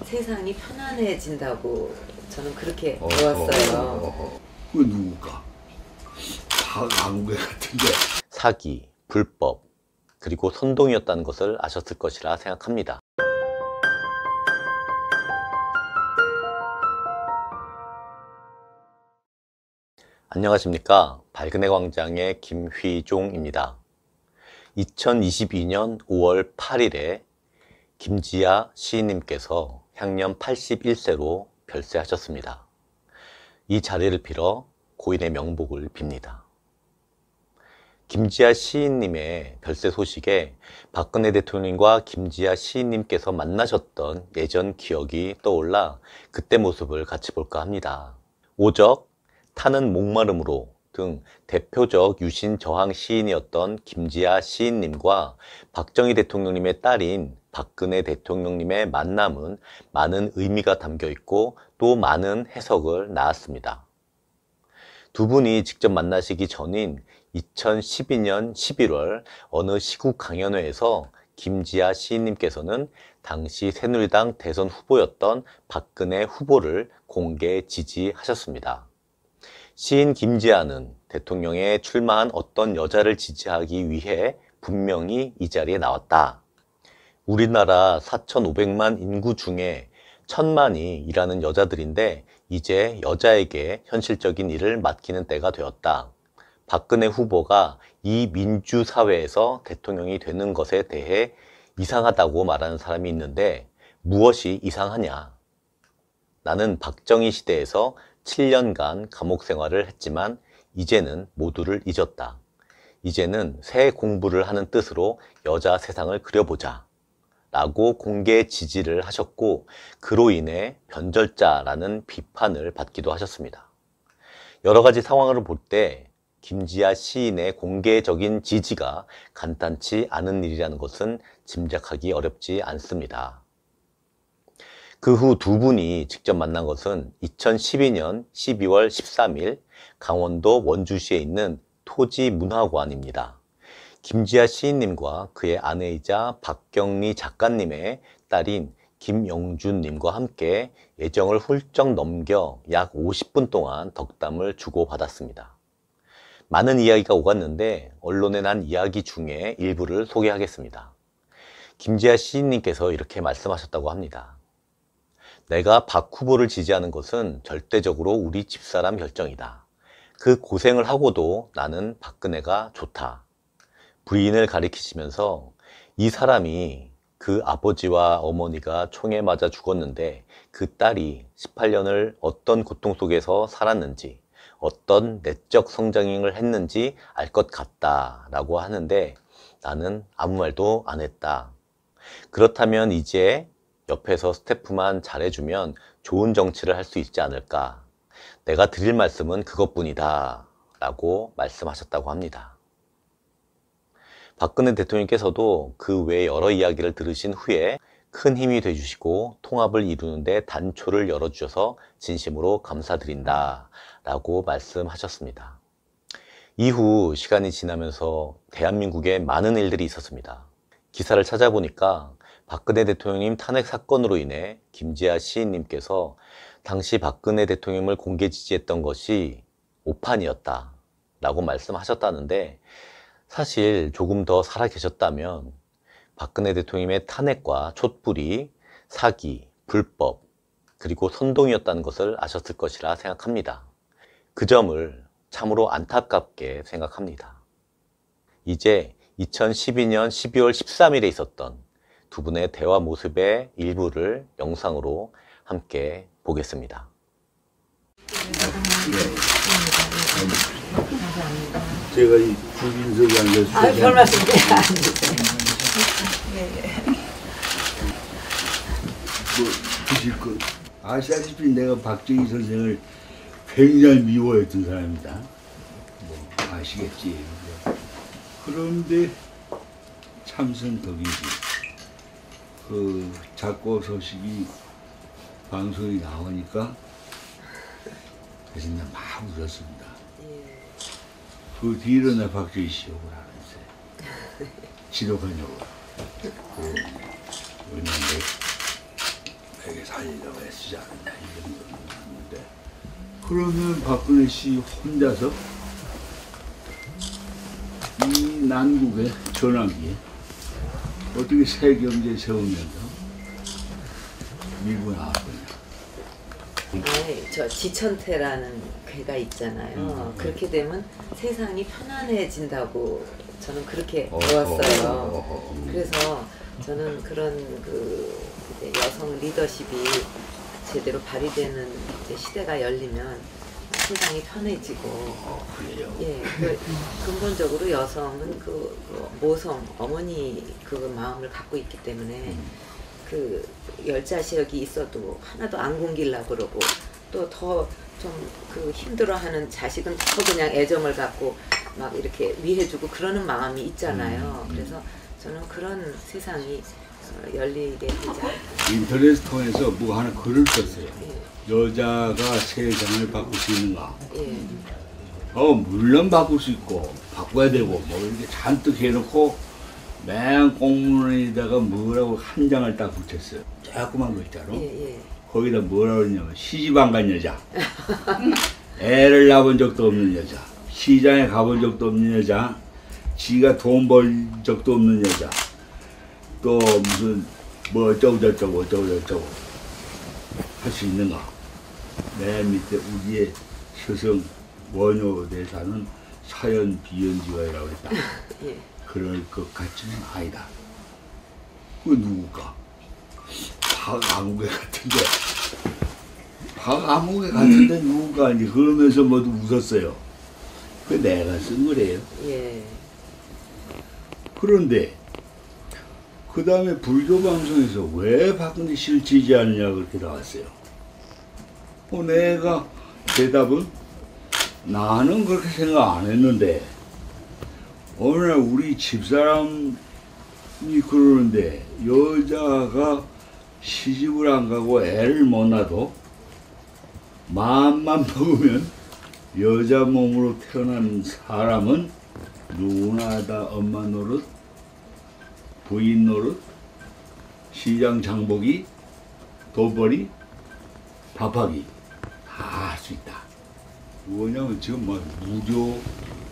세상이 편안해진다고 저는 그렇게 배웠어요. 그 누굴까? 다 아무개 같은데. 사기, 불법, 그리고 선동이었다는 것을 아셨을 것이라 생각합니다. 안녕하십니까. 발근의 광장의 김휘종입니다. 2022년 5월 8일에 김지아 시인님께서 향년 81세로 별세하셨습니다. 이 자리를 빌어 고인의 명복을 빕니다. 김지아 시인님의 별세 소식에 박근혜 대통령과 김지아 시인님께서 만나셨던 예전 기억이 떠올라 그때 모습을 같이 볼까 합니다. 오적, 타는 목마름으로 등 대표적 유신 저항 시인이었던 김지아 시인님과 박정희 대통령님의 딸인 박근혜 대통령님의 만남은 많은 의미가 담겨 있고 또 많은 해석을 낳았습니다. 두 분이 직접 만나시기 전인 2012년 11월 어느 시국 강연회에서 김지아 시인님께서는 당시 새누리당 대선 후보였던 박근혜 후보를 공개 지지하셨습니다. 시인 김지아는 대통령에 출마한 어떤 여자를 지지하기 위해 분명히 이 자리에 나왔다. 우리나라 4,500만 인구 중에 1,000만이 일하는 여자들인데 이제 여자에게 현실적인 일을 맡기는 때가 되었다. 박근혜 후보가 이 민주사회에서 대통령이 되는 것에 대해 이상하다고 말하는 사람이 있는데 무엇이 이상하냐? 나는 박정희 시대에서 7년간 감옥 생활을 했지만 이제는 모두를 잊었다. 이제는 새 공부를 하는 뜻으로 여자 세상을 그려보자 라고 공개 지지를 하셨고 그로 인해 변절자라는 비판을 받기도 하셨습니다. 여러 가지 상황을 볼 때 김지아 시인의 공개적인 지지가 간단치 않은 일이라는 것은 짐작하기 어렵지 않습니다. 그 후 두 분이 직접 만난 것은 2012년 12월 13일 강원도 원주시에 있는 토지문화관입니다. 김지아 시인님과 그의 아내이자 박경리 작가님의 딸인 김영준님과 함께 예정을 훌쩍 넘겨 약 50분 동안 덕담을 주고받았습니다. 많은 이야기가 오갔는데 언론에 난 이야기 중에 일부를 소개하겠습니다. 김지아 시인님께서 이렇게 말씀하셨다고 합니다. 내가 박 후보를 지지하는 것은 절대적으로 우리 집사람 결정이다. 그 고생을 하고도 나는 박근혜가 좋다. 부인을 가리키시면서 이 사람이 그 아버지와 어머니가 총에 맞아 죽었는데 그 딸이 18년을 어떤 고통 속에서 살았는지 어떤 내적 성장을 했는지 알 것 같다 라고 하는데 나는 아무 말도 안 했다. 그렇다면 이제 옆에서 스태프만 잘해주면 좋은 정치를 할 수 있지 않을까. 내가 드릴 말씀은 그것뿐이다 라고 말씀하셨다고 합니다. 박근혜 대통령께서도 그 외 여러 이야기를 들으신 후에 큰 힘이 되주시고 통합을 이루는 데 단초를 열어주셔서 진심으로 감사드린다 라고 말씀하셨습니다. 이후 시간이 지나면서 대한민국에 많은 일들이 있었습니다. 기사를 찾아보니까 박근혜 대통령님 탄핵 사건으로 인해 김지아 시인님께서 당시 박근혜 대통령을 공개 지지했던 것이 오판이었다 라고 말씀하셨다는데 사실 조금 더 살아계셨다면 박근혜 대통령의 탄핵과 촛불이 사기, 불법, 그리고 선동이었다는 것을 아셨을 것이라 생각합니다. 그 점을 참으로 안타깝게 생각합니다. 이제 2012년 12월 13일에 있었던 두 분의 대화 모습의 일부를 영상으로 함께 보겠습니다. 제가 이 주빈석에 앉아서 별 말씀이세요. 뭐 드실 거 아시다시피 내가 박정희 선생을 굉장히 미워했던 사람이다. 뭐 아시겠지. 그런데 참선 덕이지. 그 작고 소식이 방송이 나오니까 그래서 나 막 울었습니다. 그 뒤로 나 박정희 씨 욕을 하면서 지독한 욕을. 왜냐면 되게 살리려고 애쓰지 않았냐 이 정도는 했는데, 그러면 박근혜 씨 혼자서 이 난국의 전환기에 어떻게 새 경제 세우면서 밀고 나왔거냐. 아니, 저 지천태라는 괴가 있잖아요. 그렇게 되면 세상이 편안해진다고 저는 그렇게 배웠어요. 그래서 저는 그런 그 이제 여성 리더십이 제대로 발휘되는 이제 시대가 열리면 세상이 편해지고, 그래요. 예, 근본적으로 여성은 그 모성 어머니 그 마음을 갖고 있기 때문에 그 열자식이 있어도 하나도 안 굶기려고 그러고, 또 더 좀 그 힘들어하는 자식은 더 그냥 애정을 갖고 막 이렇게 위해주고 그러는 마음이 있잖아요. 그래서 저는 그런 세상이 열리게 되지 않을까. 인터넷 통해서 뭐 하나 글을 썼어요. 예. 여자가 세상을 바꿀 수 있는가? 예. 물론 바꿀 수 있고 바꿔야 되고 뭐 이렇게 잔뜩 해놓고 맨 공문에다가 뭐라고 한 장을 딱 붙였어요. 조그만 글자로. 예, 예. 거기다 뭐라고 했냐면 시집 안 간 여자, 애를 낳은 적도 없는 여자, 시장에 가본 적도 없는 여자, 지가 돈 벌 적도 없는 여자, 또 무슨 뭐 어쩌고 저쩌고 할 수 있는가. 맨 밑에 우리의 스승 원효 대사는 사연 비연지가이라고 했다. 예. 그럴 것 같지는 아니다. 그 누굴까? 박아무개 같은데. 박아무개 같은데 누굴까? 이제 그러면서 모두 웃었어요. 그 내가 쓴 거래요. 예. 그런데 그 다음에 불교 방송에서 왜 박근혜 씨를 지지하느냐 그렇게 나왔어요. 내가 대답은 나는 그렇게 생각 안 했는데 어느 날 우리 집사람이 그러는데 여자가 시집을 안 가고 애를 못 낳아도 마음만 먹으면 여자 몸으로 태어난 사람은 누구나 다 엄마 노릇, 부인 노릇, 시장 장보기, 돈벌이, 밥하기 다 할 수 있다. 뭐냐면 지금 막 무료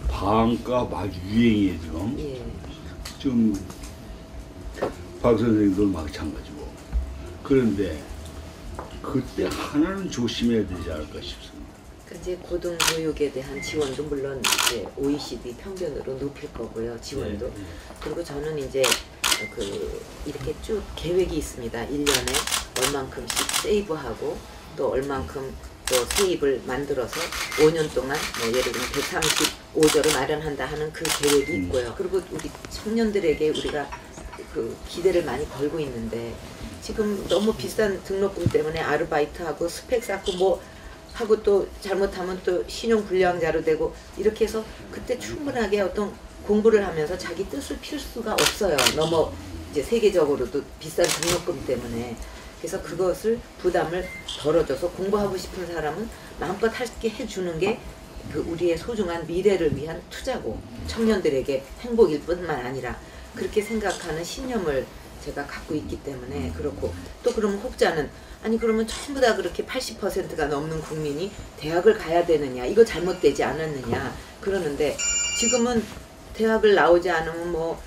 방값 아주 유행이에요 지금. 예. 좀 박 선생님도 마찬가지고. 그런데 그때 하나는 조심해야 되지 않을까 싶습니다. 이제 고등교육에 대한 지원도 물론 이제 OECD 평균으로 높일 거고요, 지원도. 그리고 저는 이제 그 이렇게 쭉 계획이 있습니다. 1년에 얼만큼씩 세이브하고 또 얼만큼 또 세입을 만들어서 5년 동안 뭐 예를 들면 135조를 마련한다 하는 그 계획이 있고요. 그리고 우리 청년들에게 우리가 그 기대를 많이 걸고 있는데 지금 너무 비싼 등록금 때문에 아르바이트하고 스펙 쌓고 뭐 하고 또 잘못하면 또 신용불량자로 되고 이렇게 해서 그때 충분하게 어떤 공부를 하면서 자기 뜻을 필 수가 없어요. 너무 이제 세계적으로도 비싼 등록금 때문에. 그래서 그것을 부담을 덜어줘서 공부하고 싶은 사람은 마음껏 할게 해주는 게 그 우리의 소중한 미래를 위한 투자고 청년들에게 행복일 뿐만 아니라 그렇게 생각하는 신념을 제가 갖고 있기 때문에 그렇고 또 그러면 혹자는 아니 그러면 전부 다 그렇게 80%가 넘는 국민이 대학을 가야 되느냐 이거 잘못되지 않았느냐 그러는데 지금은 대학을 나오지 않으면 뭐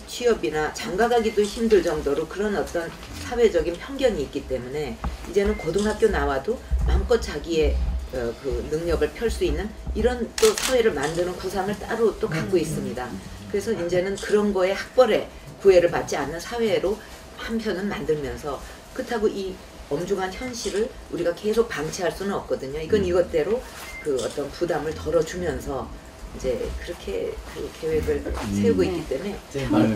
취업이나 장가가기도 힘들 정도로 그런 어떤 사회적인 편견이 있기 때문에 이제는 고등학교 나와도 마음껏 자기의 그 능력을 펼 수 있는 이런 또 사회를 만드는 구상을 따로 또 갖고 있습니다. 그래서 이제는 그런 거에 학벌에 구애를 받지 않는 사회로 한편은 만들면서 그렇다고 이 엄중한 현실을 우리가 계속 방치할 수는 없거든요. 이건 이것대로 그 어떤 부담을 덜어주면서 이제 그렇게 그 계획을 세우고 있기 때문에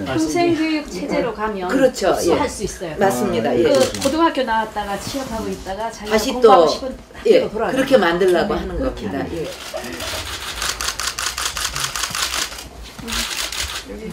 평생교육 체제로 가면 그렇죠. 흡수할 예. 수 있어요. 맞습니다. 예. 그 고등학교 나왔다가 취업하고 있다가 자기가 다시 공부하고 또 싶은 예, 학교로 돌아가요. 그렇게 만들려고 네, 하는 그렇게 겁니다. 하는 예. 여기